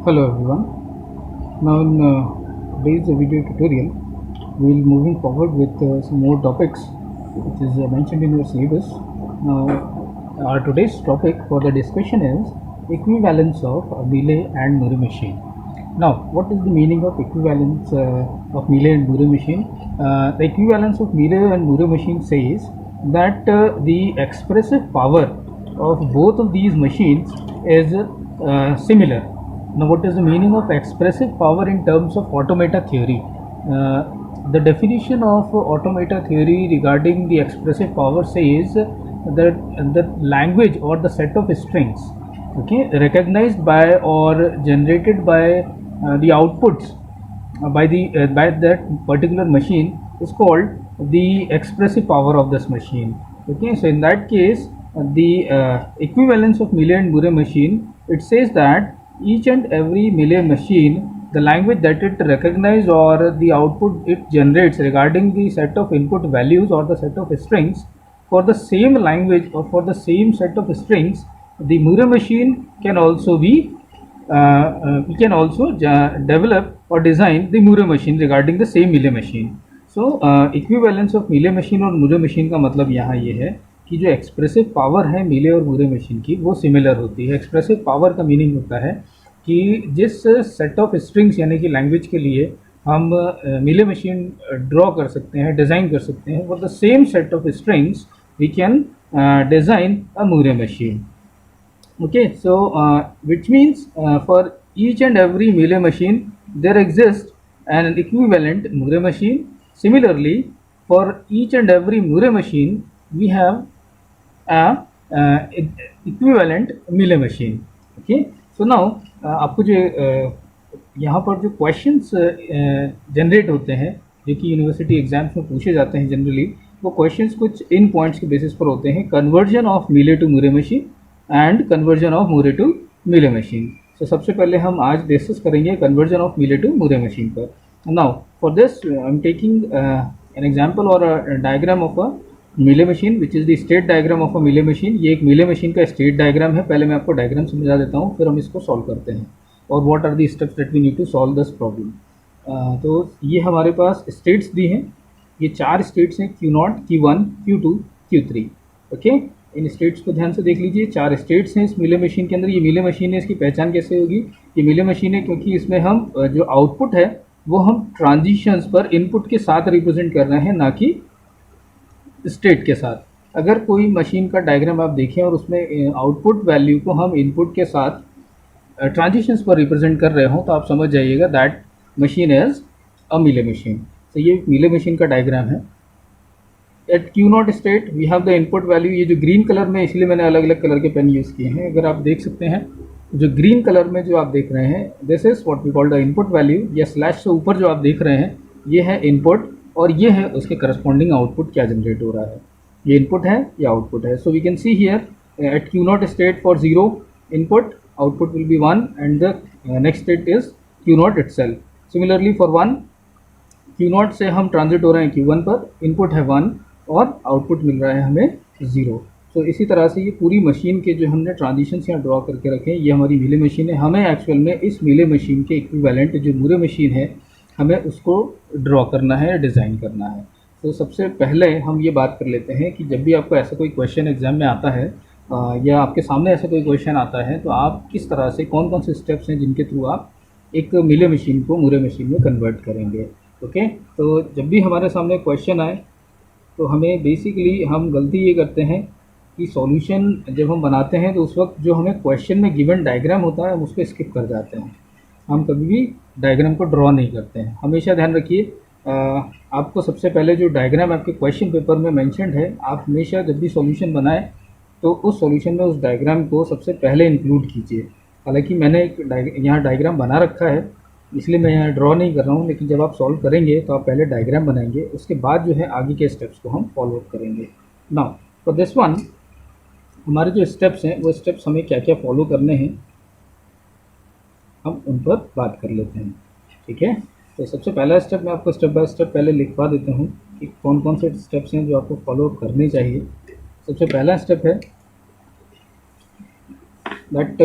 Hello everyone. Now in today's video tutorial, we will moving forward with some more topics which is mentioned in your syllabus. Now our today's topic for the discussion is equivalence of a Mealy and Murray machine. Now what is the meaning of equivalence of Mealy and Murray machine? The equivalence of Mealy and Murray machine says that the expressive power of both of these machines is similar. Now, what is the meaning of expressive power in terms of automata theory? The definition of automata theory regarding the expressive power says that the language or the set of strings, okay, recognized by or generated by the outputs by that particular machine is called the expressive power of this machine. Okay, so in that case, the equivalence of Mealy and Murray machine, it says that each and every Mealy machine, the language that it recognizes or the output it generates regarding the set of input values or the set of strings, for the same language or for the same set of strings, the Murray machine can also be we can also develop or design the Murray machine regarding the same Mealy machine. So equivalence of Mealy machine और Murray machine का मतलब यहाँ ये है कि जो expressive power है Mealy और Murray मशीन की वो सिमिलर होती है। एक्सप्रेसिव पावर का मीनिंग होता है कि जिस सेट ऑफ स्ट्रिंग्स यानी कि लैंग्वेज के लिए हम Mealy मशीन ड्रॉ कर सकते हैं, डिज़ाइन कर सकते हैं, for the same set of strings we can design a Murray machine. Okay, so which means for each and every Mealy machine there exists an equivalent Murray machine. Similarly, for each and every Murray machine we have a equivalent Mealy machine. Okay, so now आपको जो यहाँ पर जो questions generate होते हैं जो कि university exams में पूछे जाते हैं जनरली, वो क्वेश्चंस कुछ इन पॉइंट्स के बेसिस पर होते हैं: conversion of Mealy to Murray machine and conversion of Murray to Mealy machine. तो सबसे पहले हम आज डिस्कस करेंगे conversion of Mealy to Murray machine पर. Now for this I am taking an example और diagram of a Mealy machine which is the state diagram of a Mealy machine. ये एक Mealy मशीन का state diagram है. पहले मैं आपको diagram समझा देता हूँ, फिर हम इसको सॉल्व करते हैं और what are the steps that we need to solve this problem. तो ये हमारे पास स्टेट्स दी हैं. ये 4 स्टेट्स हैं: Q0, Q1, Q2, Q3. Okay, इन स्टेट्स को ध्यान से देख लीजिए. 4 स्टेट्स हैं इस Mealy मशीन के अंदर. ये Mealy मशीन है, इसकी पहचान कैसे होगी? ये Mealy मशीन है क्योंकि इसमें हम जो आउटपुट है वो हम ट्रांजिशंस पर इनपुट के साथ रिप्रेजेंट कर रहे हैं, ना कि स्टेट के साथ. अगर कोई मशीन का डायग्राम आप देखें और उसमें आउटपुट वैल्यू को हम इनपुट के साथ ट्रांजिशंस पर रिप्रेजेंट कर रहे हो तो आप समझ जाइएगा that machine is a Mealy machine. तो ये Mealy मशीन का डायग्राम है. At Q0 state we have the input value. ये जो ग्रीन कलर में, इसलिए मैंने अलग अलग कलर के पेन यूज़ किए हैं. अगर आप देख सकते हैं जो ग्रीन कलर में जो आप देख रहे हैं, this is what we call the input value. या स्लैश से ऊपर जो आप देख रहे हैं ये है इनपुट और ये है उसके करस्पॉन्डिंग आउटपुट क्या जनरेट हो रहा है. ये इनपुट है, ये आउटपुट है. So we can see here at Q0 state for 0 input, output will be 1 and the next state is Q0 itself. Similarly for 1, Q0 से हम ट्रांजिट हो रहे हैं Q1 पर, इनपुट है 1 और आउटपुट मिल रहा है हमें 0. तो इसी तरह से ये पूरी मशीन के जो हमने ट्रांजिशंस यहाँ ड्रॉ करके रखे हैं, ये हमारी Mealy मशीन है. हमें एक्चुअल में इस Mealy मशीन के इक्विवेलेंट जो Murray मशीन है हमें उसको ड्रॉ करना है या डिज़ाइन करना है. तो सबसे पहले हम ये बात कर लेते हैं कि जब भी आपको ऐसा कोई क्वेश्चन एग्जाम में आता है या आपके सामने ऐसा कोई क्वेश्चन आता है तो आप किस तरह से, कौन कौन से स्टेप्स हैं जिनके थ्रू आप एक Mealy मशीन को Murray मशीन में कन्वर्ट करेंगे. ओके, तो जब भी हमारे सामने क्वेश्चन आए तो हमें बेसिकली हम गलती ये करते हैं कि सॉल्यूशन जब हम बनाते हैं तो उस वक्त जो हमें क्वेश्चन में गिवन डायग्राम होता है हम उसको स्किप कर जाते हैं. हम कभी भी डायग्राम को ड्रॉ नहीं करते हैं. हमेशा ध्यान रखिए, आपको सबसे पहले जो डायग्राम आपके क्वेश्चन पेपर में मेंशन्ड है, आप हमेशा जब भी सॉल्यूशन बनाएं तो उस सॉल्यूशन में उस डायग्राम को सबसे पहले इंक्लूड कीजिए. हालांकि मैंने एक यहाँ डायग्राम बना रखा है इसलिए मैं यहाँ ड्रॉ नहीं कर रहा हूँ, लेकिन जब आप सॉल्व करेंगे तो आप पहले डायग्राम बनाएंगे, उसके बाद जो है आगे के स्टेप्स को हम फॉलो अप करेंगे. नाउ फॉर दिस वन हमारे जो स्टेप्स हैं वो स्टेप्स हमें क्या क्या फॉलो करने हैं हम उन पर बात कर लेते हैं. ठीक है, तो सबसे पहला स्टेप मैं आपको स्टेप बाय स्टेप पहले लिखवा देता हूँ कि कौन कौन से स्टेप्स हैं जो आपको फॉलो अप करने चाहिए. सबसे पहला स्टेप है that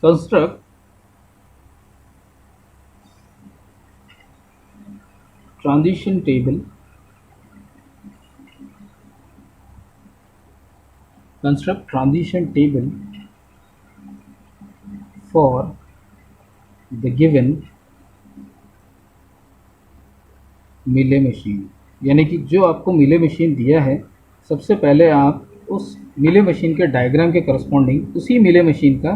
construct transition table for the given मिले मशीन। यानी कि जो आपको मिले मशीन दिया है, सबसे पहले आप उस मिले मशीन के डायग्राम के करस्पॉन्डिंग उसी मिले मशीन का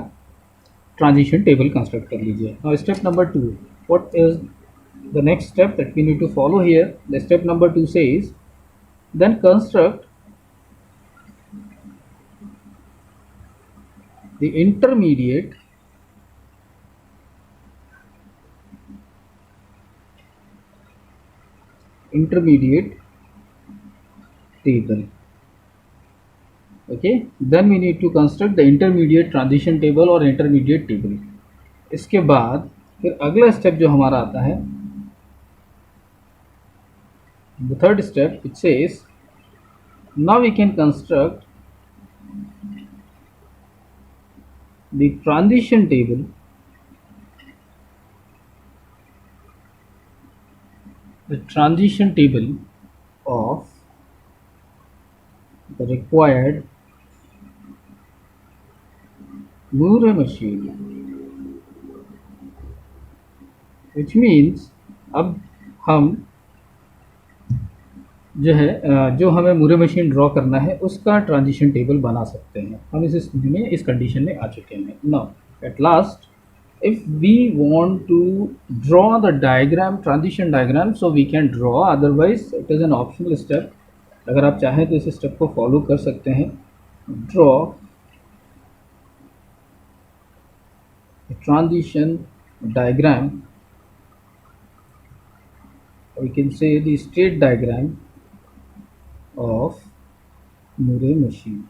ट्रांजिशन टेबल कंस्ट्रक्ट कर लीजिए। Now step number 2, what is the next step that we need to follow here? The step number 2 says, then construct the intermediate table. Okay, then we need to construct the intermediate transition table or intermediate table. इसके बाद फिर अगला step जो हमारा आता है, the third step, it says now we can construct the transition table of the required Moore machine, which means अब हम जो है जो हमें मूरे मशीन ड्रॉ करना है उसका ट्रांजिशन टेबल बना सकते हैं। हम इस स्थिति में, इस कंडीशन में आ चुके हैं। Now at last, if we want to draw the diagram, transition diagram, so we can draw, otherwise it is an optional step. अगर आप चाहें तो इस स्टेप को फॉलो कर सकते हैं। draw a transition diagram, or we can say the state diagram of Moore machine.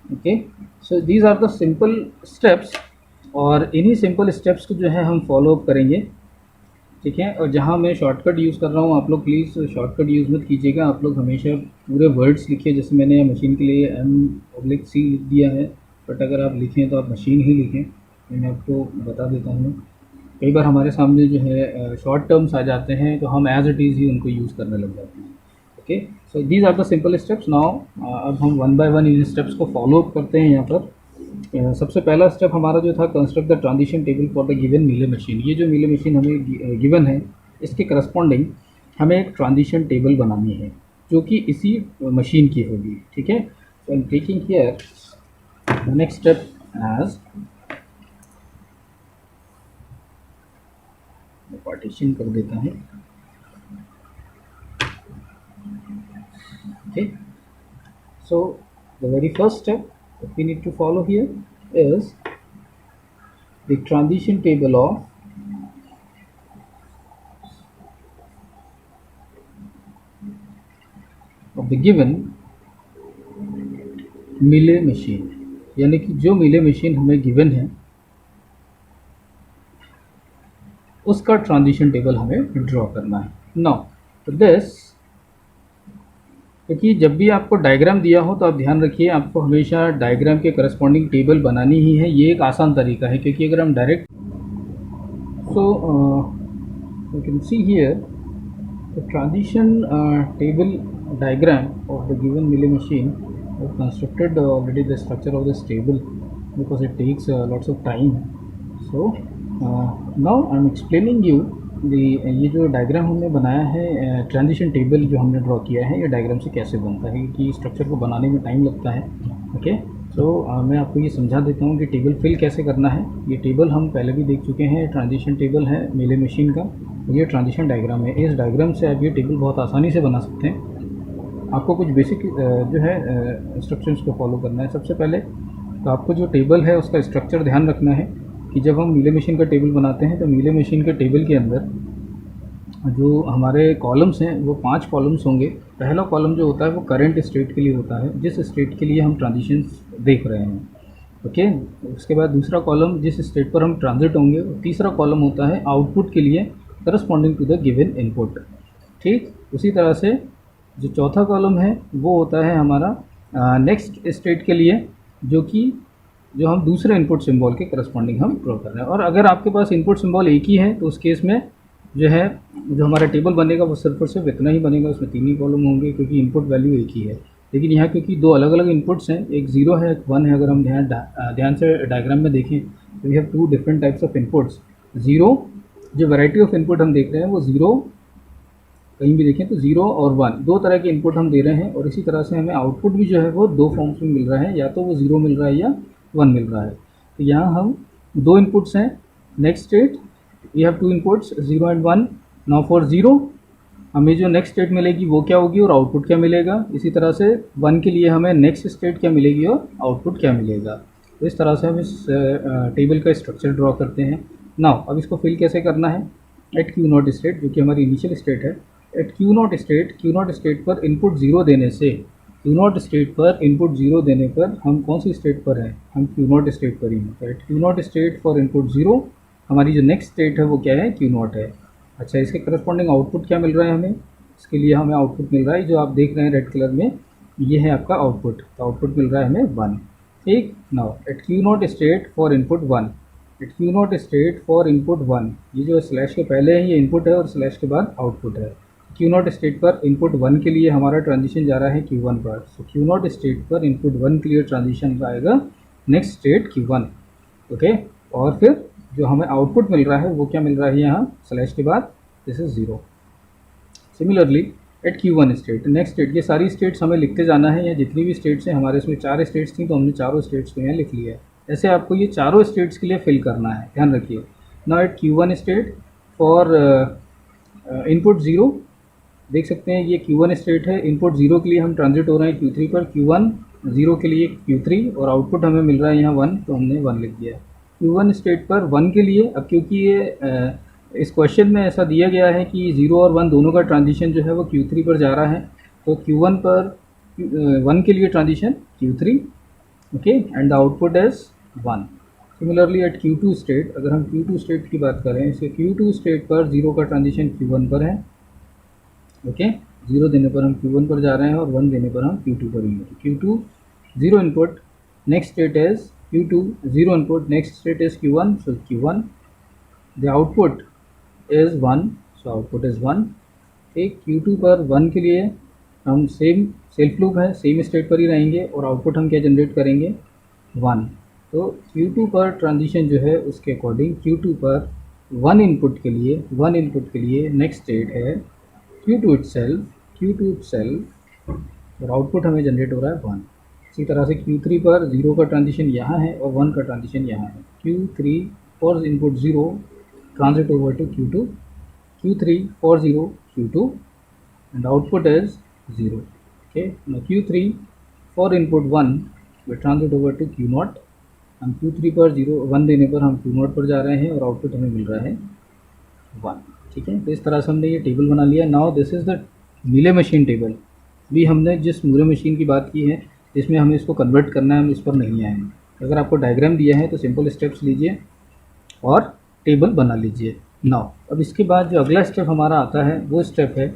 Okay, so these are the simple steps, और इन्हीं सिंपल स्टेप्स को जो है हम फॉलो अप करेंगे। ठीक है, और जहाँ मैं शॉर्टकट यूज़ कर रहा हूँ, आप लोग प्लीज़ शॉर्टकट यूज़ मत कीजिएगा। आप लोग हमेशा पूरे वर्ड्स लिखिए। जैसे मैंने मशीन के लिए M/C लिख दिया है, बट अगर आप लिखें तो आप मशीन ही लिखें। मैं आपको बता देता हूँ, कई बार हमारे सामने जो है शॉर्ट टर्म्स आ जाते हैं, तो हम एज इट इज़ ही उनको यूज़ करने लग जाते हैं। Okay, so these are the simple steps. Now अब हम वन बाय वन इन स्टेप्स को फॉलो अप करते हैं। यहाँ पर सबसे पहला स्टेप हमारा जो था, construct the transition table for the given मिले मशीन। ये जो मिले मशीन हमें गिवन है, इसके करस्पॉन्डिंग हमें एक ट्रांजिशन टेबल बनानी है जो कि इसी मशीन की होगी। ठीक है, so I am taking here the next step as partition कर देता है। Okay, so the very first step that we need to follow here is the transition table of the given मिले मशीन। यानी कि जो मिले मशीन हमें given है उसका ट्रांजिशन टेबल हमें ड्रॉ करना है। नाउ दिस, क्योंकि जब भी आपको डायग्राम दिया हो तो आप ध्यान रखिए, आपको हमेशा डायग्राम के करस्पॉन्डिंग टेबल बनानी ही है। ये एक आसान तरीका है, क्योंकि अगर हम direct, so you can see here the transition table diagram of the given milling machine. I've constructed already the structure of this table because it takes lots of time. So now I'm explaining you ये जो diagram हमने बनाया है, transition table जो हमने draw किया है, ये डायग्राम से कैसे बनता है, कि स्ट्रक्चर को बनाने में टाइम लगता है। ओके, सो मैं आपको ये समझा देता हूँ कि टेबल फिल कैसे करना है। ये टेबल हम पहले भी देख चुके हैं, ट्रांजिशन टेबल है मिले मशीन का। ये ट्रांजिशन डायग्राम है। इस डायग्राम से आप ये टेबल बहुत आसानी से बना सकते हैं। आपको कुछ बेसिक जो है इंस्ट्रक्शंस को फॉलो करना है। सबसे पहले तो आपको जो टेबल है उसका स्ट्रक्चर ध्यान रखना है कि जब हम मिले मशीन का टेबल बनाते हैं तो मिले मशीन के टेबल के अंदर जो हमारे कॉलम्स हैं वो 5 कॉलम्स होंगे। पहला कॉलम जो होता है वो करंट स्टेट के लिए होता है, जिस स्टेट के लिए हम ट्रांजिशंस देख रहे हैं। ओके, उसके बाद दूसरा कॉलम जिस स्टेट पर हम ट्रांजिट होंगे। तीसरा कॉलम होता है आउटपुट के लिए, corresponding to the given input. ठीक, उसी तरह से जो चौथा कॉलम है वो होता है हमारा नेक्स्ट स्टेट के लिए, जो कि जो हम दूसरे इनपुट सिंबल के करस्पॉन्डिंग हम ड्रॉ कर रहे हैं। और अगर आपके पास इनपुट सिंबल एक ही है तो उस केस में जो है जो हमारा टेबल बनेगा वो सिर्फ और सिर्फ इतना ही बनेगा, उसमें 3 ही कॉलम होंगे क्योंकि इनपुट वैल्यू एक ही है। लेकिन यहाँ क्योंकि दो अलग अलग इनपुट्स हैं, एक 0 है एक 1 है, अगर हम ध्यान से डायग्राम में देखें तो we have 2 different types of inputs. 0 जो वैरायटी ऑफ इनपुट हम देख रहे हैं वो 0, कहीं भी देखें तो 0 और 1 दो तरह के इनपुट हम दे रहे हैं। और इसी तरह से हमें आउटपुट भी जो है वो दो फॉर्म्स में मिल रहा है, या तो वो 0 मिल रहा है या 1 मिल रहा है। तो यहाँ हम दो इनपुट्स हैं, next state we have 2 inputs 0 and 1। Now for 0 हमें जो नेक्स्ट स्टेट मिलेगी वो क्या होगी और आउटपुट क्या मिलेगा। इसी तरह से 1 के लिए हमें नेक्स्ट स्टेट क्या मिलेगी और आउटपुट क्या मिलेगा। तो इस तरह से हम इस टेबल का स्ट्रक्चर ड्रॉ करते हैं। नाउ अब इसको फिल कैसे करना है। एट क्यू नॉट स्टेट जो कि हमारी इनिशियल स्टेट है, एट क्यू नॉट स्टेट पर इनपुट 0 देने से, क्यू नॉट स्टेट पर इनपुट 0 देने पर हम कौन सी स्टेट पर हैं, हम क्यू नॉट स्टेट पर ही हैं। तो at Q naught state for input 0 हमारी जो नेक्स्ट स्टेट है वो क्या है, क्यू नॉट है। अच्छा, इसके करस्पॉन्डिंग आउटपुट क्या मिल रहा है हमें, इसके लिए हमें आउटपुट मिल रहा है जो आप देख रहे हैं रेड कलर में, ये है आपका आउटपुट। तो आउटपुट मिल रहा है हमें 1। ठीक, now at Q naught state for input 1, at Q naught state for input 1, ये जो स्लैश के पहले है ये इनपुट है और स्लैश के बाद आउटपुट है। क्यू नॉट स्टेट पर इनपुट 1 के लिए हमारा ट्रांजिशन जा रहा है Q1 पर। सो क्यू नॉट स्टेट पर इनपुट 1 के लिए ट्रांजिशन आएगा नेक्स्ट स्टेट Q1। ओके, और फिर जो हमें आउटपुट मिल रहा है वो क्या मिल रहा है यहाँ स्लैश के बाद, this is 0। Similarly at Q1 state, next state, ये सारी स्टेट्स हमें लिखते जाना है। या जितनी भी स्टेट्स हैं हमारे इसमें 4 स्टेट्स थी तो हमने चारों स्टेट्स को यहाँ लिख लिया है। ऐसे आपको ये चारों स्टेट्स के लिए फिल करना है, ध्यान रखिए। Now at Q1 state for input 0, देख सकते हैं ये Q1 स्टेट है, इनपुट 0 के लिए हम ट्रांजिट हो रहे हैं Q3 पर, Q1 0 के लिए Q3 और आउटपुट हमें मिल रहा है यहाँ 1, तो हमने 1 लिख दिया। Q1 स्टेट पर 1 के लिए, अब क्योंकि ये इस क्वेश्चन में ऐसा दिया गया है कि 0 और 1 दोनों का ट्रांजिशन जो है वो Q3 पर जा रहा है, तो Q1 पर 1 के लिए transition Q3, okay, and the output is 1। Similarly at Q2 state, अगर हम Q2 स्टेट की बात करें, इसे Q2 स्टेट पर 0 का ट्रांजिशन Q1 पर है, ओके, 0 देने पर हम Q1 पर जा रहे हैं और 1 देने पर हम Q2 पर ही। Q2 0 input, next state is Q2 0 input, next state is Q1, so Q1 the output is 1, so output is 1। ठीक, Q2 पर 1 के लिए हम सेम सेल्फ लूप है, सेम स्टेट पर ही रहेंगे और आउटपुट हम क्या जनरेट करेंगे 1। तो Q2 पर ट्रांजिशन जो है उसके अकॉर्डिंग Q2 पर 1 इनपुट के लिए नेक्स्ट स्टेट है Q2 itself, और आउटपुट हमें जनरेट हो रहा है 1। इसी तरह से Q3 पर 0 का ट्रांजिशन यहाँ है और 1 का ट्रांजिशन यहाँ है। Q3 for input 0 transit over to Q2, Q3 for 0 Q2 and output is 0. Okay, now Q3 for input 1 we transit over to Q0, हम Q3 पर 1 देने पर हम Q0 पर जा रहे हैं और आउटपुट हमें मिल रहा है 1। ठीक है, तो इस तरह से हमने ये टेबल बना लिया। नाउ दिस इज़ द मीले मशीन टेबल। भी हमने जिस मूले मशीन की बात की है जिसमें हमें इसको कन्वर्ट करना है, हम इस पर नहीं आए हैं। अगर आपको डायग्राम दिया है तो सिंपल स्टेप्स लीजिए और टेबल बना लीजिए। नाउ अब इसके बाद जो अगला स्टेप हमारा आता है वो स्टेप है,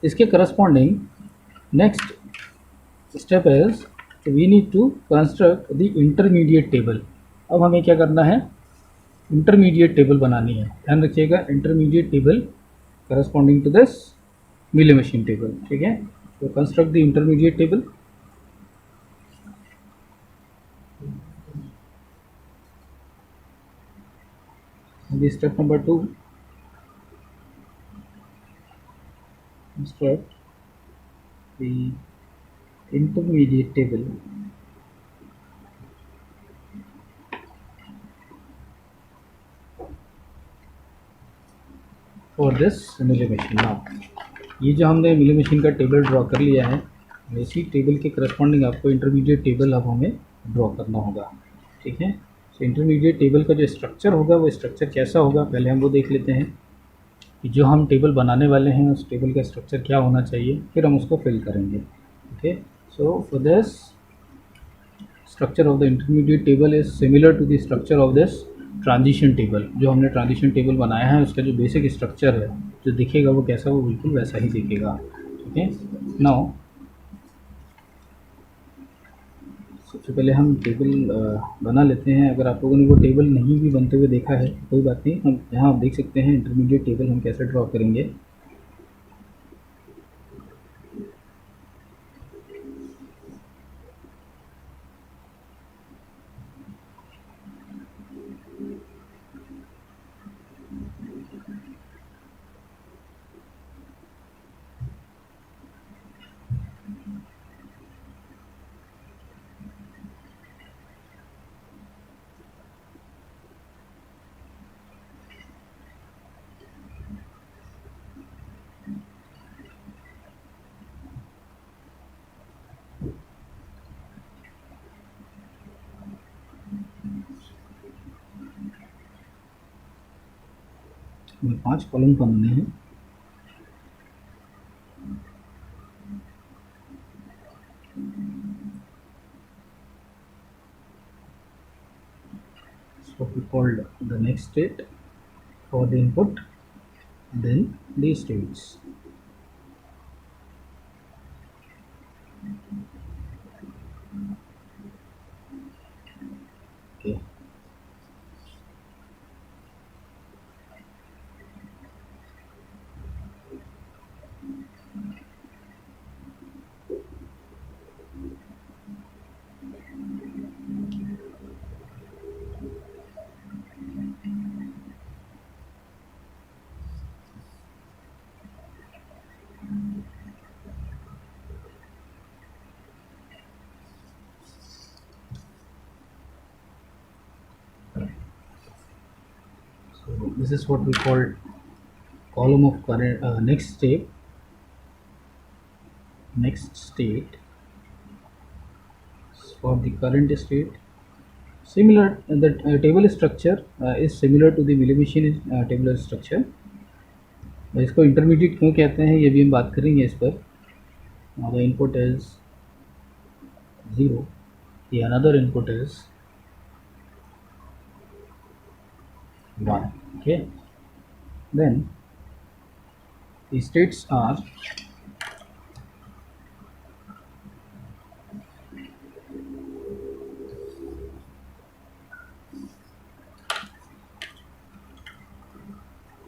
इसके corresponding next step is we need to construct the intermediate table. अब हमें क्या करना है, इंटरमीडिएट टेबल बनानी है। ध्यान रखिएगा, intermediate table corresponding to this Mealy machine table. ठीक है, तो construct the intermediate table. Step number 2, construct the intermediate table for this Mealy machine. Now ये जो हमने मीले मशीन का टेबल ड्रॉ कर लिया है, इसी टेबल के करस्पॉन्डिंग आपको इंटरमीडिएट टेबल अब हमें ड्रॉ करना होगा। ठीक है, तो इंटरमीडिएट टेबल का जो स्ट्रक्चर होगा वो स्ट्रक्चर कैसा होगा पहले हम वो देख लेते हैं कि जो हम टेबल बनाने वाले हैं उस टेबल का स्ट्रक्चर क्या होना चाहिए, फिर हम उसको फिल करेंगे। Okay, so for this structure of the intermediate table is similar to the structure of this transition table. जो हमने ट्रांजिशन टेबल बनाया है उसका जो बेसिक स्ट्रक्चर है जो दिखेगा वो कैसा, वो बिल्कुल वैसा ही दिखेगा। ठीक है, नाउ सबसे पहले हम टेबल बना लेते हैं। अगर आप लोगों ने वो टेबल नहीं भी बनते हुए देखा है कोई बात नहीं, हम यहाँ आप देख सकते हैं इंटरमीडिएट टेबल हम कैसे ड्रॉ करेंगे। हमें 5 कॉलम बनाने हैं। So we called the next state for the input, then the states. Okay. So this is what we call column of current next state for the current state. Similar, the table structure is similar to the Millimesh tabular structure. इसको intermediate क्यों कहते हैं ये भी हम बात करेंगे इस पर। Now the input is 0, the another input is 1. Okay, then the states are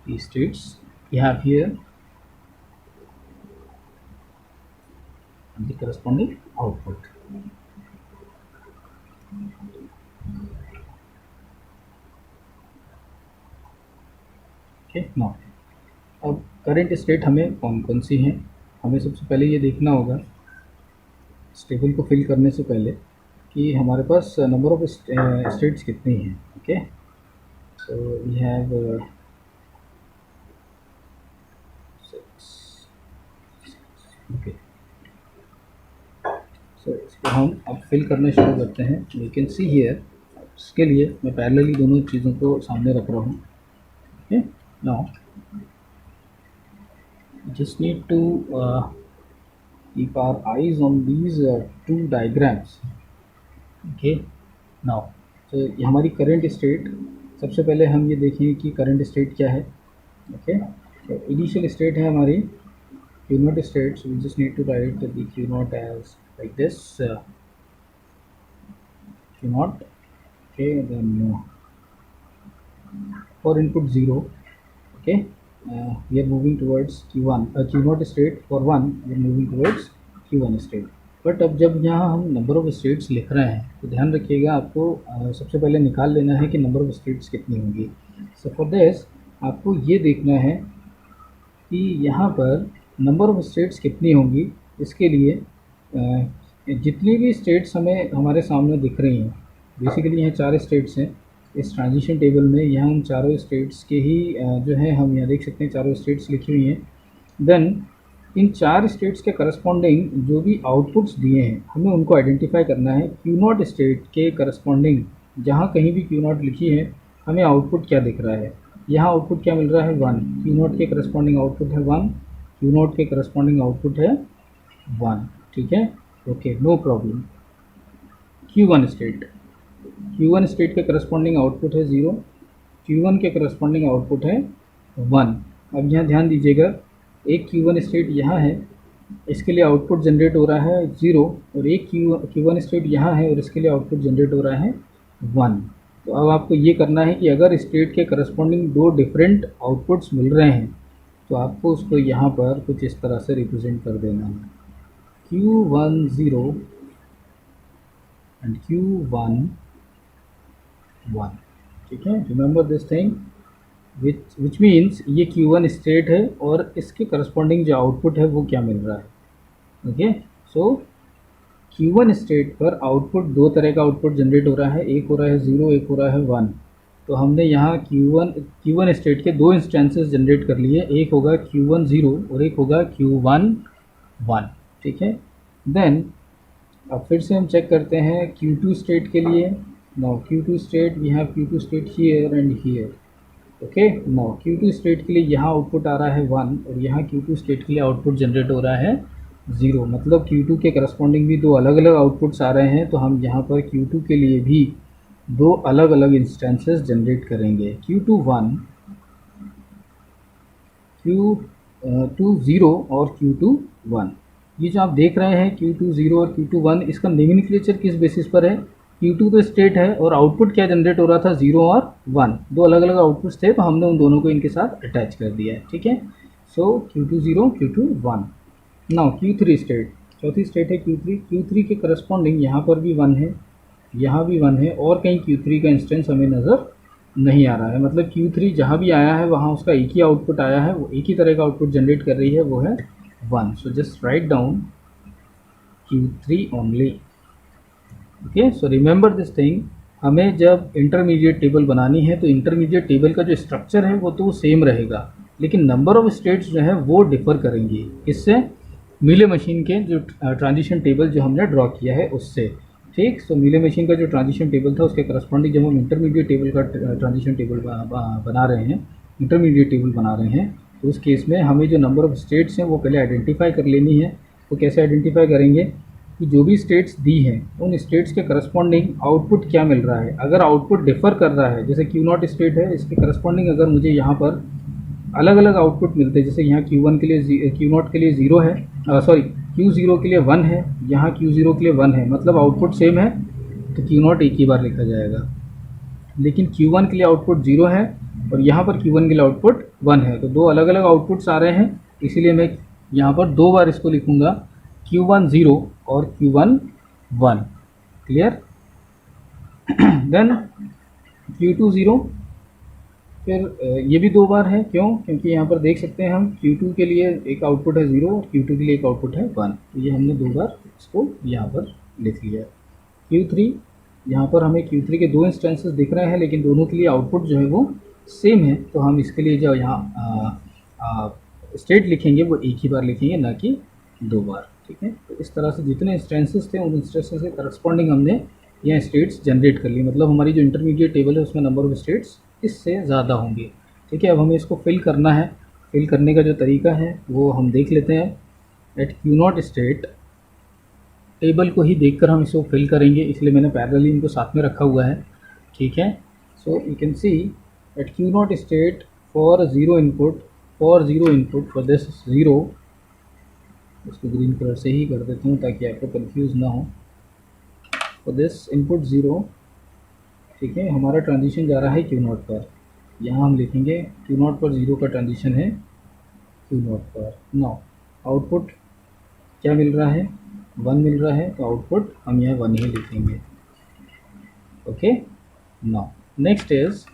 the states we have here and the corresponding output. Okay, now अब करंट स्टेट हमें कौन कौन सी हैं, हमें सबसे पहले ये देखना होगा इस टेबल को फिल करने से पहले कि हमारे पास नंबर ऑफ स्टेट्स कितनी हैं। Okay, so we have 6। Okay, so इसको हम अब फिल करना शुरू करते हैं। यू कैन सी हियर, इसके लिए मैं पैरेलली दोनों चीज़ों को सामने रख रहा हूँ। Okay, now just need to keep our eyes on these two diagrams. Okay, now so ये हमारी करंट स्टेट, सबसे पहले हम ये देखें कि करंट स्टेट क्या है। ओके, तो इनिशियल स्टेट है हमारी Q naught states. We just need to write the Q naught as like this, Q naught. Okay, then for input 0, okay, we are moving towards Q1 Q naught state for 1, we are moving towards Q1 state. But अब जब यहाँ हम number of states लिख रहे हैं तो ध्यान रखिएगा, आपको सबसे पहले निकाल लेना है कि नंबर ऑफ स्टेट्स कितनी होंगी। सो फॉर दिस आपको ये देखना है कि यहाँ पर नंबर ऑफ स्टेट्स कितनी होंगी। इसके लिए जितनी भी स्टेट्स हमें हमारे सामने दिख रही हैं, बेसिकली यहाँ 4 स्टेट्स हैं इस ट्रांजिशन टेबल में। यहाँ उन चारों स्टेट्स के ही जो है हम यहाँ देख सकते हैं चारों स्टेट्स लिखी हुई हैं। देन इन 4 स्टेट्स के करस्पॉन्डिंग जो भी आउटपुट्स दिए हैं हमें उनको आइडेंटिफाई करना है। Q नॉट स्टेट के करस्पॉन्डिंग जहाँ कहीं भी Q नॉट लिखी है हमें आउटपुट क्या दिख रहा है। यहाँ आउटपुट क्या मिल रहा है 1, Q नॉट के करस्पॉन्डिंग आउटपुट है 1, Q नॉट के करस्पॉन्डिंग आउटपुट है 1। ठीक है, okay, no problem. Q1 state के करस्पॉन्डिंग आउटपुट है 0, Q1 के करस्पॉन्डिंग आउटपुट है 1। अब यहाँ ध्यान दीजिएगा, एक Q1 स्टेट यहाँ है इसके लिए आउटपुट जनरेट हो रहा है 0 और एक Q1 स्टेट यहाँ है और इसके लिए आउटपुट जनरेट हो रहा है 1। तो अब आपको ये करना है कि अगर स्टेट के करस्पॉन्डिंग दो डिफरेंट आउटपुट्स मिल रहे हैं तो आपको उसको यहाँ पर कुछ इस तरह से रिप्रेजेंट कर देना है, Q1 0 एंड Q1 1। ठीक है, remember this thing, which means ये Q1 स्टेट है और इसके करस्पॉन्डिंग जो आउटपुट है वो क्या मिल रहा है। ओके, सो Q1 स्टेट पर आउटपुट दो तरह का आउटपुट जनरेट हो रहा है, एक हो रहा है 0, एक हो रहा है 1। तो हमने यहाँ Q1 स्टेट के दो इंस्टेंसेस जनरेट कर लिए, एक होगा Q1 0 और एक होगा Q1 1। ठीक है, देन अब फिर से हम चेक करते हैं Q2 स्टेट के लिए। Now Q2 state, we have Q2 state here and here. Okay, now Q2 state के लिए यहाँ आउटपुट आ रहा है 1 और यहाँ Q2 स्टेट के लिए आउटपुट जनरेट हो रहा है 0। मतलब Q2 के करस्पॉन्डिंग भी दो अलग अलग आउटपुट्स आ रहे हैं, तो हम यहाँ पर Q2 के लिए भी दो अलग अलग इंस्टेंसेस जनरेट करेंगे, Q2 1, Q2 0 और Q2 1। ये जो आप देख रहे हैं Q2 0 और Q2 1, इसका नोमेनक्लेचर किस बेसिस पर है? Q2 तो स्टेट है और आउटपुट क्या जनरेट हो रहा था, 0 और 1, दो अलग अलग आउटपुट्स थे, तो हमने उन दोनों को इनके साथ अटैच कर दिया है। ठीक है, सो Q2 0, Q2 1। Now Q3 state, चौथी स्टेट है Q3 के करस्पॉन्डिंग यहाँ पर भी 1 है, यहाँ भी 1 है और कहीं Q3 का इंस्टेंस हमें नज़र नहीं आ रहा है। मतलब Q3 जहाँ भी आया है वहाँ उसका एक ही आउटपुट आया है, वो एक ही तरह का आउटपुट जनरेट कर रही है, वो है 1। सो just write down Q3 only. Okay, so remember this thing, हमें जब इंटरमीडिएट टेबल बनानी है तो इंटरमीडिएट टेबल का जो स्ट्रक्चर है वो तो सेम रहेगा, लेकिन नंबर ऑफ स्टेट्स जो है वो डिफर करेंगी। इससे मिले मशीन के जो ट्रांजिशन टेबल जो हमने ड्रॉ किया है उससे। ठीक, सो मिले मशीन का जो ट्रांजिशन टेबल था उसके करस्पॉन्डिंग जब हम इंटरमीडिएट टेबल का ट्रांजिशन टेबल बना रहे हैं, इंटरमीडिएट टेबल बना रहे हैं, तो उस केस में हमें जो नंबर ऑफ स्टेट्स हैं वो पहले आइडेंटिफाई कर लेनी है। तो कैसे आइडेंटिफाई करेंगे कि जो भी स्टेट्स दी हैं उन स्टेट्स के करस्पॉन्डिंग आउटपुट क्या मिल रहा है। अगर आउटपुट डिफर कर रहा है, जैसे Q0 स्टेट है, इसके करस्पॉन्डिंग अगर मुझे यहाँ पर अलग अलग आउटपुट मिलते हैं, जैसे यहाँ Q1 के लिए Q0 के लिए 0 है, सॉरी Q0 के लिए 1 है, यहाँ Q0 के लिए 1 है, मतलब आउटपुट सेम है, तो Q0 एक ही बार लिखा जाएगा। लेकिन Q1 के लिए आउटपुट 0 है और यहाँ पर Q1 के लिए आउटपुट 1 है, तो दो अलग अलग आउटपुट्स आ रहे हैं, इसीलिए मैं यहाँ पर दो बार इसको लिखूँगा, Q1 0 और Q1 1। क्लियर? देन Q2 0, फिर ये भी दो बार है, क्यों? क्योंकि यहाँ पर देख सकते हैं हम Q2 के लिए एक आउटपुट है 0 और Q2 के लिए एक आउटपुट है 1, तो ये हमने दो बार इसको यहाँ पर लिख लिया। Q3, यहाँ पर हमें Q3 के दो इंस्टेंसेस दिख रहे हैं, लेकिन दोनों के लिए आउटपुट जो है वो सेम है, तो हम इसके लिए जो यहाँ स्टेट लिखेंगे वो एक ही बार लिखेंगे, ना कि दो बार। ठीक है, तो इस तरह से जितने इंस्टेंसेस थे उन इंस्टेंसेस के करस्पॉन्डिंग हमने यहाँ स्टेट्स जनरेट कर ली। मतलब हमारी जो इंटरमीडिएट टेबल है उसमें नंबर ऑफ स्टेट्स इससे ज़्यादा होंगे। ठीक है, अब हमें इसको फिल करना है। फिल करने का जो तरीका है वो हम देख लेते हैं। एट Q0 स्टेट, टेबल को ही देखकर हम इसको फिल करेंगे, इसलिए मैंने पैरेलली इनको साथ में रखा हुआ है। ठीक है, so you can see at Q0 state for 0 input, for this 0, इसको ग्रीन कलर से ही कर देता हूँ ताकि आपको कंफ्यूज ना हो। फॉर दिस इनपुट 0, ठीक है, हमारा ट्रांजिशन जा रहा है Q0 पर, यहाँ हम लिखेंगे Q0 पर 0 का ट्रांजिशन है Q0 पर। नाउ आउटपुट क्या मिल रहा है, 1 मिल रहा है, तो आउटपुट हम यहाँ 1 ही लिखेंगे। Okay, now next is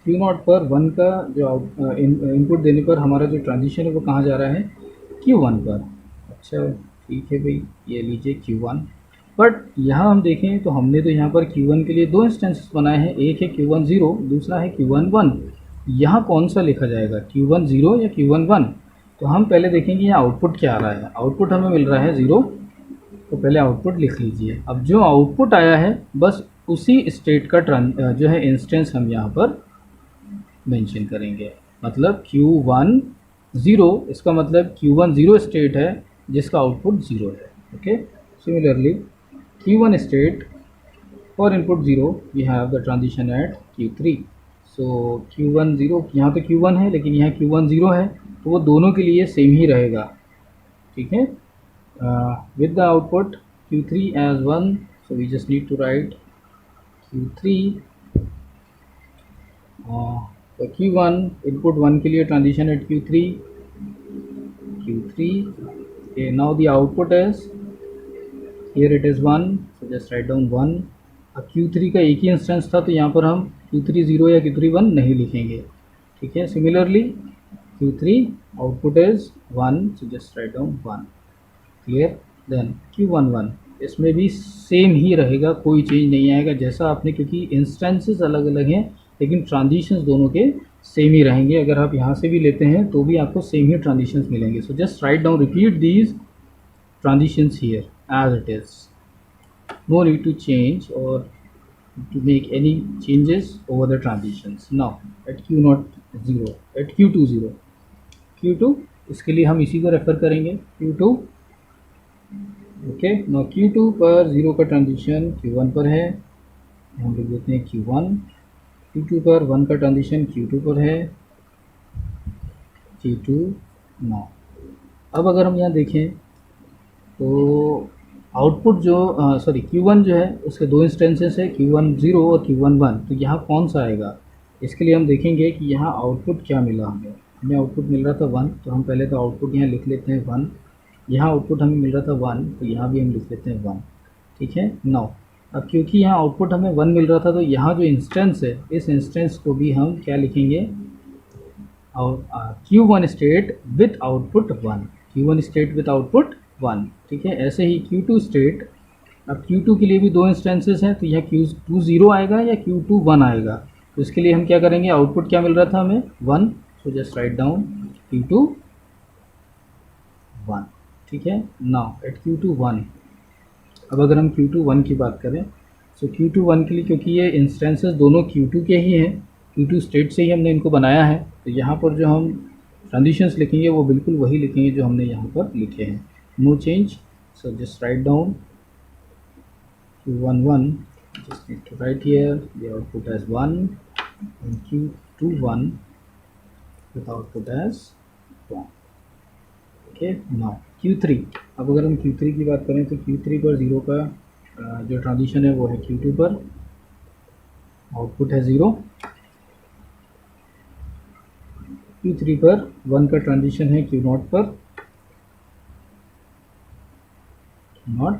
Q0 पर 1 का जो इनपुट देने पर हमारा जो ट्रांजिशन है वो कहाँ जा रहा है, Q1 पर। अच्छा ठीक है भाई, ये लीजिए Q1। बट यहाँ हम देखें तो हमने तो यहाँ पर Q1 के लिए दो इंस्टेंसेस बनाए हैं, एक है Q1 0, दूसरा है Q1 1। यहाँ कौन सा लिखा जाएगा, Q1 0 या Q1 1? तो हम पहले देखेंगे यहाँ आउटपुट क्या आ रहा है। आउटपुट हमें मिल रहा है 0, तो पहले आउटपुट लिख लीजिए। अब जो आउटपुट आया है बस उसी स्टेट का जो है इंस्टेंस हम यहाँ पर मेंशन करेंगे। मतलब Q1 0, इसका मतलब Q1 0 स्टेट है जिसका आउटपुट 0 है। Okay, similarly Q1 state for input 0 we have the transition at Q3। So Q1 0, यहाँ तो Q1 है लेकिन यहाँ Q1 0 है, तो वो दोनों के लिए सेम ही रहेगा। ठीक है. With the output Q3 as 1, so we just need to write Q3 तो Q1 input 1 के लिए transition at Q3. Okay, now the output is here it is 1, so just write down 1. अब Q3 का एक ही instance था तो यहाँ पर हम Q3 0 या Q3 1 नहीं लिखेंगे. ठीक है. Similarly Q3 output is 1, so just write down 1. Clear. Then Q11 इसमें भी सेम ही रहेगा, कोई चेंज नहीं आएगा जैसा आपने, क्योंकि इंस्टेंसेस अलग अलग हैं लेकिन ट्रांजिशंस दोनों के सेम ही रहेंगे. अगर आप यहाँ से भी लेते हैं तो भी आपको सेम ही ट्रांजिशंस मिलेंगे. So just write down, repeat these transitions here as it is. No need to change और to make any changes over the transitions. Now at Q0 0, at Q2 0, Q2 इसके लिए हम इसी को रेफर करेंगे Q2. Okay. now Q2 पर 0 का transition Q1 पर है, हम लिख देते हैं Q1. Q2 पर 1 का ट्रांजिशन Q2 पर है, Q2. now अब अगर हम यहाँ देखें तो आउटपुट जो Q1 जो है उसके दो इंस्टेंसेस है, Q1 0 और Q1 1. तो यहाँ कौन सा आएगा, इसके लिए हम देखेंगे कि यहाँ आउटपुट क्या मिला हमें आउटपुट मिल रहा था 1, तो हम पहले तो आउटपुट यहाँ लिख लेते हैं 1. यहाँ आउटपुट हमें मिल रहा था 1, तो यहाँ भी हम लिख लेते हैं 1. ठीक है. नाउ अब क्योंकि यहाँ आउटपुट हमें 1 मिल रहा था तो यहाँ जो इंस्टेंस है इस इंस्टेंस को भी हम क्या लिखेंगे, और Q1 state with output 1, Q1 state with output 1. ठीक है. ऐसे ही Q2 स्टेट, अब Q2 के लिए भी दो इंस्टेंसेस हैं तो यह Q2 0 आएगा या Q2 1 आएगा. तो इसके लिए हम क्या करेंगे, आउटपुट क्या मिल रहा था हमें 1, सो जस्ट राइट डाउन Q2 1. ठीक है. नाउ एट Q2 1, अब अगर हम Q2 1 की बात करें सो Q2 1 के लिए, क्योंकि ये इंस्टेंसेस दोनों Q2 के ही हैं, Q2 स्टेट से ही हमने इनको बनाया है, तो यहाँ पर जो हम ट्रांजिशंस लिखेंगे वो बिल्कुल वही लिखेंगे जो हमने यहाँ पर लिखे हैं. No change. So just write down Q11, just need to write here the output as 1, and Q21 with output as 1. Okay. now Q3, अब अगर हम Q3 की बात करें तो Q3 पर 0 का जो ट्रांजिशन है वो है Q2 पर, आउटपुट है 0. Q3 पर 1 का ट्रांजिशन है Q0 पर, Q0,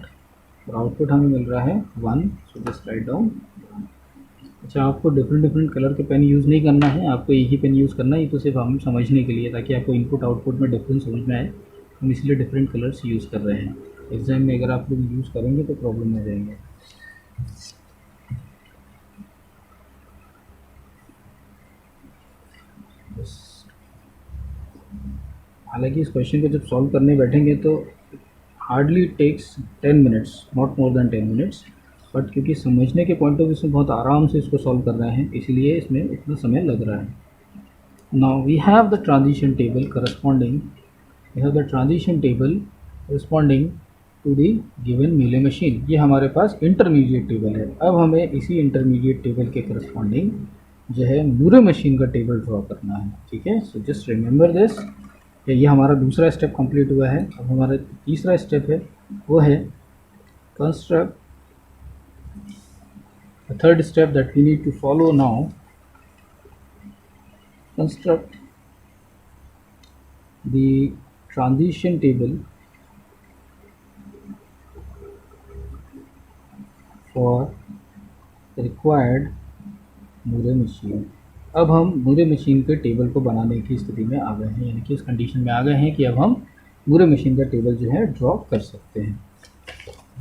और आउटपुट हमें मिल रहा है 1, सो जस्ट राइट डाउन. अच्छा, आपको डिफरेंट कलर के पेन यूज़ नहीं करना है, आपको एक ही पेन यूज़ करना है, ये तो सिर्फ हम समझने के लिए, ताकि आपको इनपुट आउटपुट में डिफरेंस समझ में आए. हम इसलिए डिफरेंट कलर्स यूज़ कर रहे हैं. एग्ज़ाम में अगर आप लोग यूज़ करेंगे तो प्रॉब्लम में जाएंगे. हालांकि इस क्वेश्चन को जब सॉल्व करने बैठेंगे तो hardly takes 10 minutes, not more than 10 minutes, but क्योंकि समझने के पॉइंट ऑफ व्यू से बहुत आराम से इसको सॉल्व कर रहे हैं इसीलिए इसमें इतना समय लग रहा है. Now we have the transition table corresponding, we have the transition table corresponding to the given Mealy machine. ये हमारे पास इंटरमीडिएट टेबल है. अब हमें इसी इंटरमीडिएट टेबल के करस्पॉन्डिंग जो है मूरे मशीन का टेबल ड्रॉ करना है. ठीक है. So just remember this. ये हमारा दूसरा स्टेप कंप्लीट हुआ है. अब हमारा तीसरा स्टेप है वो है construct. The third step that we need to follow now, construct the transition table for the required Moore machine. अब हम मूरे मशीन के टेबल को बनाने की स्थिति में आ गए हैं, यानी कि इस कंडीशन में आ गए हैं कि अब हम मूरे मशीन का टेबल जो है ड्रॉ कर सकते हैं.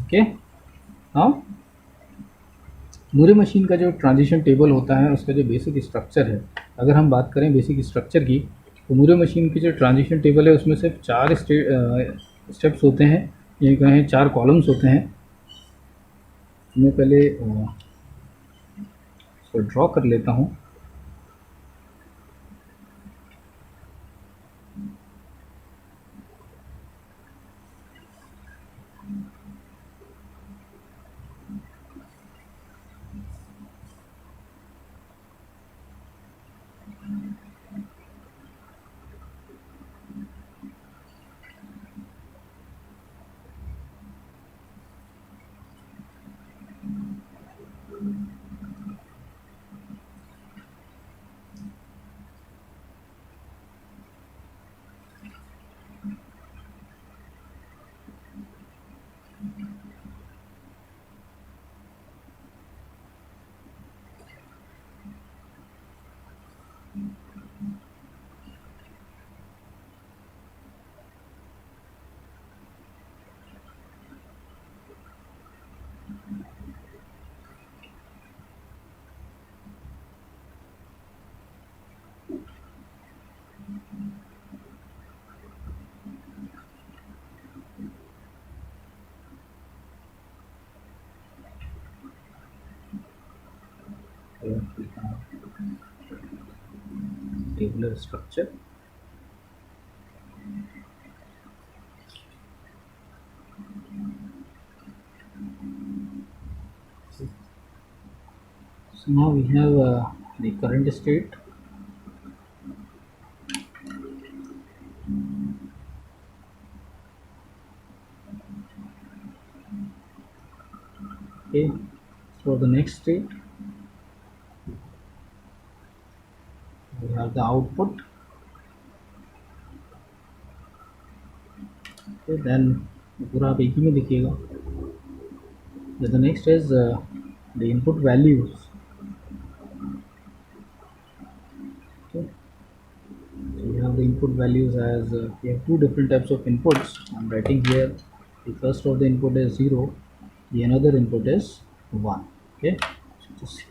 ओके. हाँ, मूरे मशीन का जो ट्रांजिशन टेबल होता है उसका जो बेसिक स्ट्रक्चर है, अगर हम बात करें बेसिक स्ट्रक्चर की, तो मूरे मशीन की जो ट्रांजिशन टेबल है उसमें सिर्फ 4 स्टेप्स होते हैं, ये कहें 4 कॉलम्स होते हैं. मैं पहले इसको ड्रॉ कर लेता हूँ. Here we have tabular structure. So now we have the current state. Okay, for the next state we have the output. Okay, then पूरा आप एक ही में दिखिएगा. The next is the input values. Okay, so we have the input values as we have two different types of inputs. I'm writing here. The first of the input is 0. The another input is 1. Okay, so just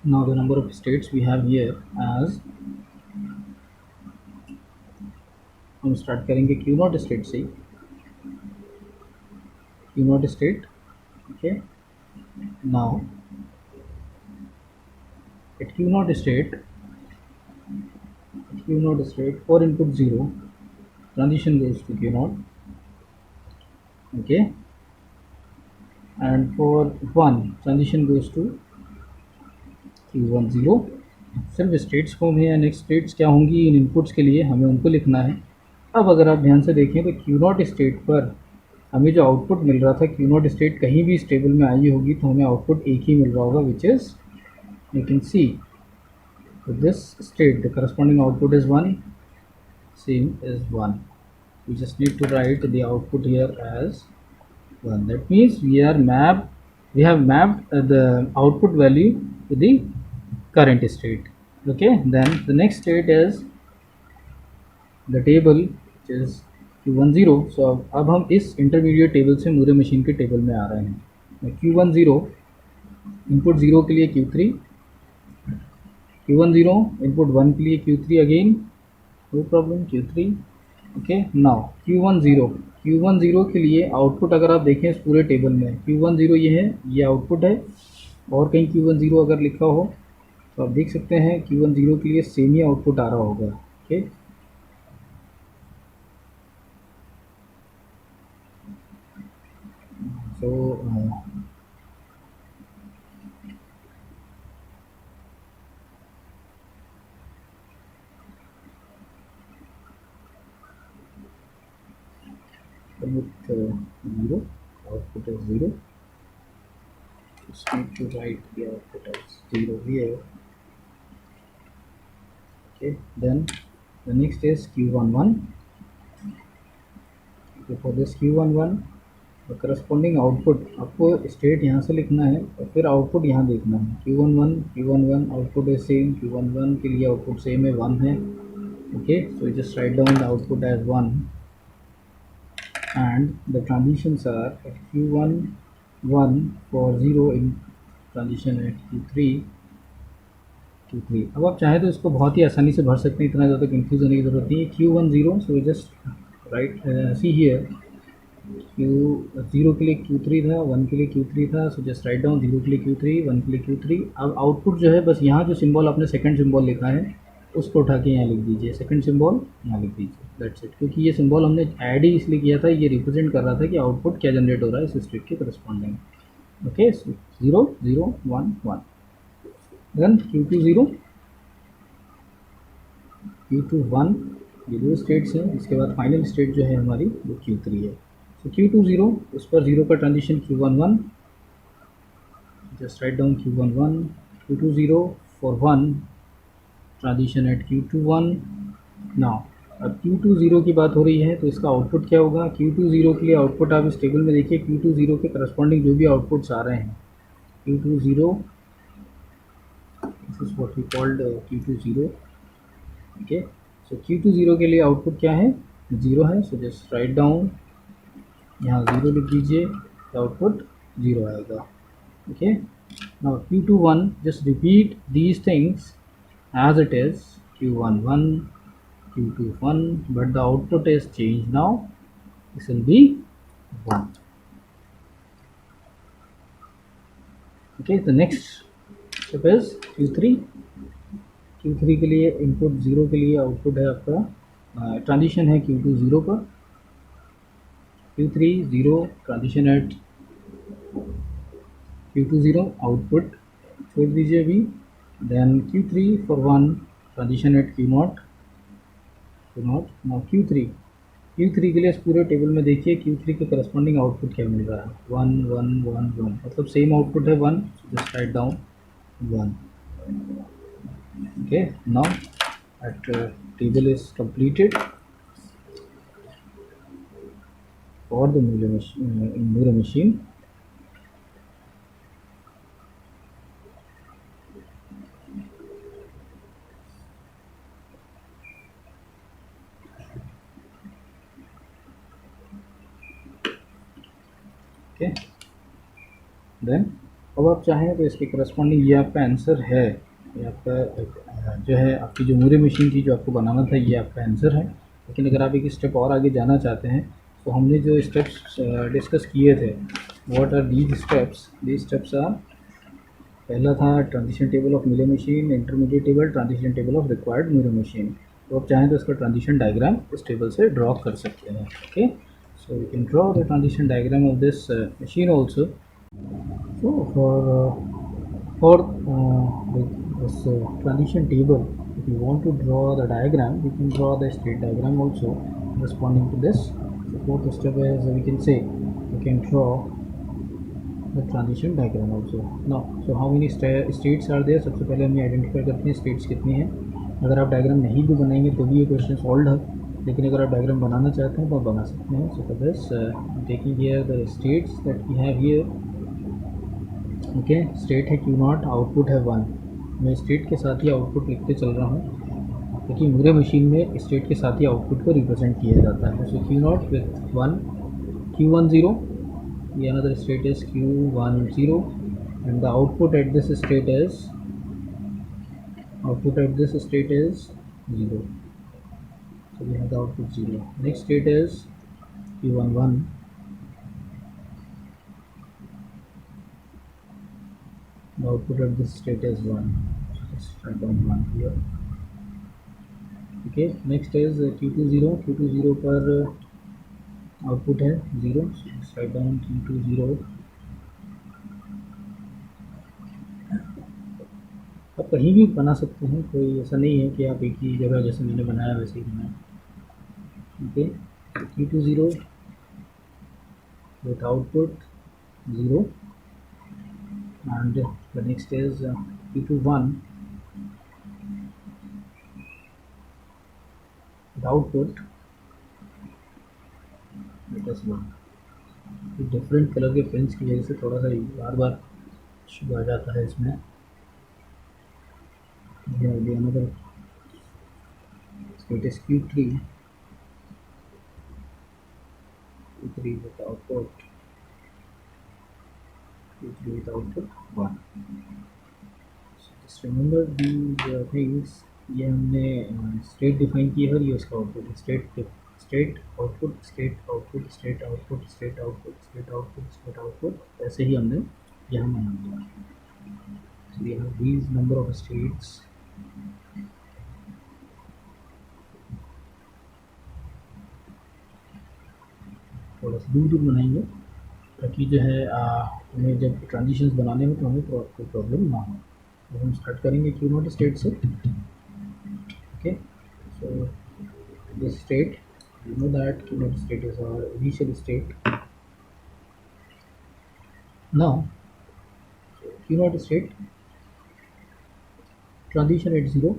now the number of states we have here as हम start करेंगे Q naught state से. Q naught state. Okay, now at q naught state for input 0 transition goes to q naught. Okay, and for 1 transition goes to q1 0. सिर्फ states form है या next states क्या होंगी इन inputs के लिए हमें उनको लिखना है. अब अगर आप ध्यान से देखें तो क्यू नॉट स्टेट पर हमें जो आउटपुट मिल रहा था, क्यू नॉट स्टेट कहीं भी स्टेबल में आई होगी तो हमें आउटपुट एक ही मिल रहा होगा, which is you can see this state the corresponding output is 1, same is 1. We just need to write the output here as 1. That means we have mapped the output value to the current state. Okay, then the next state is the table which is q10. So अब हम इस intermediate table से Moore machine के table में आ रहे हैं. q10 input 0 के लिए q3, q10 इनपुट 1 के लिए q3 again, no problem q3. Okay, now q10 के लिए आउटपुट अगर आप देखें इस पूरे टेबल में q10 ये है, ये आउटपुट है. और कहीं q10 अगर लिखा हो तो आप देख सकते हैं q10 के लिए सेम ही आउटपुट आ रहा होगा. Okay, so with 0, output is 0. Just need to write the output as 0 here. Okay, then the next is q11. Okay, for this q11 the corresponding output आपको स्टेट यहाँ से लिखना है और फिर आउटपुट यहाँ देखना है. q11 output is same, q11 के लिए आउटपुट सेम है, 1 है. Okay, so you just write down the output as 1 and the transitions are at q11 for 0 in transition at q3. अब आप चाहें तो इसको बहुत ही आसानी से भर सकते हैं, इतना ज़्यादा कंफ्यूज होने की ज़रूरत नहीं है. q10 so just right see here q0 के लिए q3 था, 1 के लिए q3 था, सो जस्ट राइट डाउन 0 के लिए q3, 1 के लिए q3. अब आउटपुट जो है बस यहाँ जो सिंबल आपने सेकंड सिंबल लिखा है उसको उठा के यहाँ लिख दीजिए, सेकंड सिंबल यहाँ लिख दीजिए, दैट्स इट. क्योंकि ये सिंबल हमने ऐड ही इसलिए किया था, ये रिप्रेजेंट कर रहा था कि आउटपुट क्या जनरेट हो रहा है इस स्टेट के corresponding. Okay, 0 0 1 1. Then q20 q21 ये दो स्टेट्स हैं. इसके बाद फाइनल स्टेट जो है हमारी वो q3 है. सो q20 उस पर 0 का transition q11, just write down q11, q20 for 1 transition at q21. Now अब q20 की बात हो रही है तो इसका आउटपुट क्या होगा. q20 के लिए आउटपुट आप इस टेबल में देखिए, q20 के करस्पॉन्डिंग जो भी आउटपुट्स आ रहे हैं q20, this is what we called q20. Okay, so q20 के लिए आउटपुट क्या है, 0 है. सो जस्ट राइट डाउन यहाँ 0 लिख दीजिए, आउटपुट 0 आएगा. Okay, now q21 just repeat these things as it is. q11 Q2 1, but the output is changed now. This will be 1. Okay, the next step is Q3. Q3 के लिए input 0 के लिए output है आपका transition है Q2 0 पर, Q3 0 transition eight Q2 0 output छोड़ दीजिए अभी, then Q3 for 1 transition at Q0 now Q3 के लिए इस पूरे टेबल में देखिए Q3 के करस्पॉन्डिंग आउटपुट क्या मिल रहा है, 1 1 1 1, मतलब सेम आउटपुट है 1, just write down 1. Okay, now at table is completed for the mirror machine. Okay, then अब आप चाहें तो इसके करस्पॉन्डिंग ये आपका आंसर है, ये आपका जो है आपकी जो मिरर मशीन थी जो आपको बनाना था ये आपका आंसर है. लेकिन अगर आप एक स्टेप और आगे जाना चाहते हैं तो हमने जो स्टेप्स डिस्कस किए थे, what are these steps are, पहला था transition table of mirror machine, intermediate table, transition table of required mirror machine. तो आप चाहें तो इसका ट्रांजिशन डायग्राम इस टेबल से ड्रॉ कर सकते हैं. Okay, so you can draw the transition diagram of this machine also. So for this transition table, if you want to draw the diagram, you can draw the state diagram also corresponding to this. The fourth step is we can say you can draw the transition diagram also. Now, so how many states are there? सबसे पहले हमें identify करते हैं states कितनी हैं. अगर आप diagram नहीं भी बनाएंगे तो भी ये क्वेश्चन सॉल्व है, लेकिन अगर आप डायग्राम बनाना चाहते हैं तो आप बना सकते हैं. So for this taking here the states that we have here. Okay, state है Q0, आउटपुट है 1. मैं स्टेट के साथ ही आउटपुट लिखते चल रहा हूँ क्योंकि मिरर मशीन में स्टेट के साथ ही आउटपुट को रिप्रेजेंट किया जाता है. सो Q0 विथ 1, Q1 0, ये another state is Q1 0, and the output at this state is 0. So we have the output 0. Next state is Q1 1. The output of this state is 1. Just write down 1 here. Okay, next is Q2 0. Q2 0 पर output है 0. So just write down Q2 0. आप कहीं भी बना सकते हैं, कोई ऐसा नहीं है कि आप एक ही जगह जैसे मैंने बनाया वैसे ही बनाएं. Okay, Q2 0 with output 0, and the next is Q2 1 with output it is 1. Different colour के पेन्स की वजह से थोड़ा सा बार बार इशू आ जाता है इसमें. another state is Q3 with output 1. So just remember these things. ये हमने स्टेट डिफाइन की है और ये उसका आउटपुट है. State output, state output, state output, state output, state output, state output, ऐसे ही हमने यहाँ बना दिया. So we have these number of states. थोड़ा सा दूर बनाएंगे ताकि जो है हमें जब ट्रांजिशंस बनाने में तो हमें कोई प्रॉब्लम ना हो. तो हम स्टार्ट करेंगे Q0 स्टेट से. Okay, so this state, you know that Q0 state is our initial state. Now Q0 state transition at 0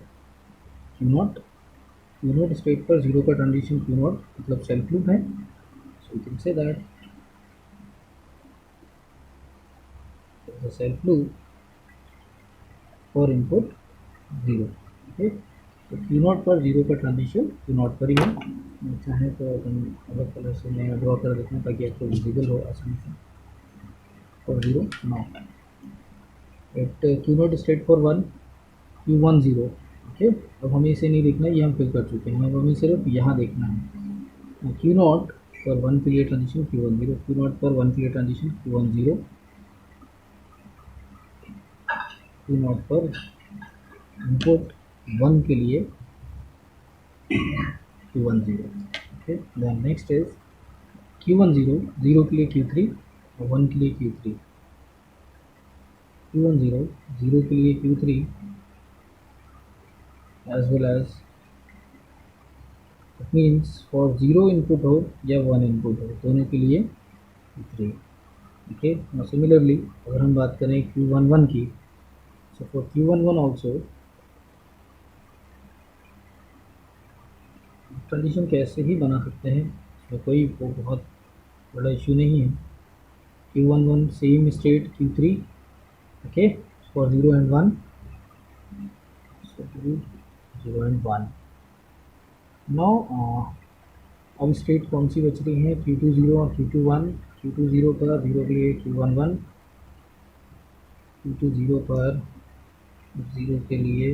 Q0 state पर 0 का ट्रांजिशन Q0 मतलब सेल्फ लूप है. So you can say that the self loop for input 0. Okay, तो Q0 पर 0 का transition Q0 पर ही है. चाहे तो अपन अलग कलर से मैं ड्रॉ कर देता हूँ ताकि आपको विजिबल हो आसानी से. For 0 now at Q0 state for 1, Q1 0. Okay, अब हमें इसे नहीं देखना है, ये हम फिल कर चुके हैं। अब हमें सिर्फ यहाँ देखना है क्यू नॉट पर वन के लिए ट्रांजिशन Q10, क्यू नॉट पर वन के लिए ट्रांजिशन Q10, क्यू नॉट पर इनपुट वन के लिए Q10। Okay, then next is Q10, zero के लिए Q3 और वन के लिए Q3, Q10 जीरो के लिए Q3 as well as, it means for zero input हो या वन इनपुट हो, दोनों के लिए Q3। ओके, now सिमिलरली अगर हम बात करें Q11 की, so for Q11 also condition कैसे ही बना सकते हैं, इसमें कोई वो बहुत बड़ा इशू नहीं है। Q11 same state Q3, okay, for 0 and 1, so 0 and 1। Now अब स्टेट कौन सी बच रही है, Q20 और Q21। Q20 पर 0 के लिए Q11, Q20 पर 0 के लिए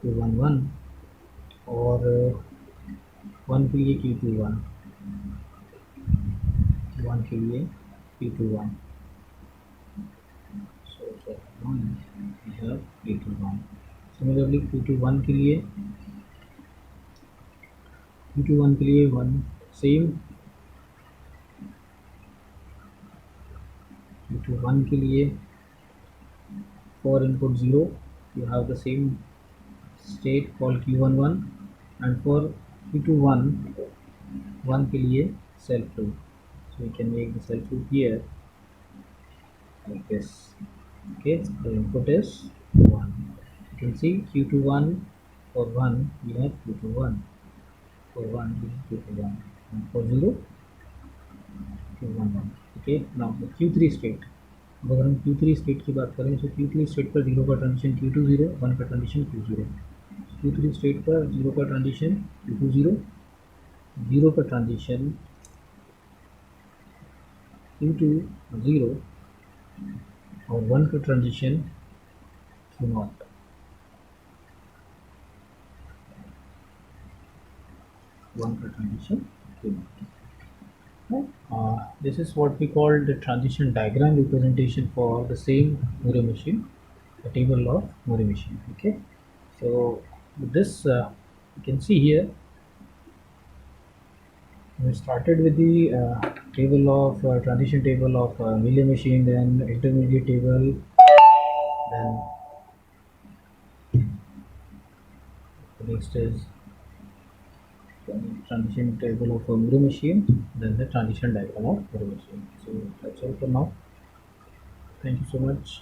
Q11 और 1 के लिए Q21, 1 के लिए Q21, so for 1 we have Q21। Similarly Q21 के लिए 1 सेम, Q21 के लिए for input 0 you have the same state called Q11, and for Q21 1 के लिए self loop, so we can make the self loop here like this। Okay, the input is 1, you can see Q21 for 1 we have Q21, for 1 we have Q21, and for 0 Q11। okay, now the Q3 state, अब अगर हम Q3 state की बात करें तो Q3 state पर 0 का transition Q20, 1 का ट्रांजिशन Q0। Q3 स्टेट पर 0 का ट्रांजिशन Q20, 0 का ट्रांजिशन Q20 और 1 का transition Q0। This is what we call the transition diagram representation for the same Murray machine, the table of Murray machine. Okay, so with this you can see here we started with the table of transition table of Murray machine, then intermediate table, then the next is transition table of Murray machine, then the transition diagram of Murray machine. So that's all for now. Thank you so much.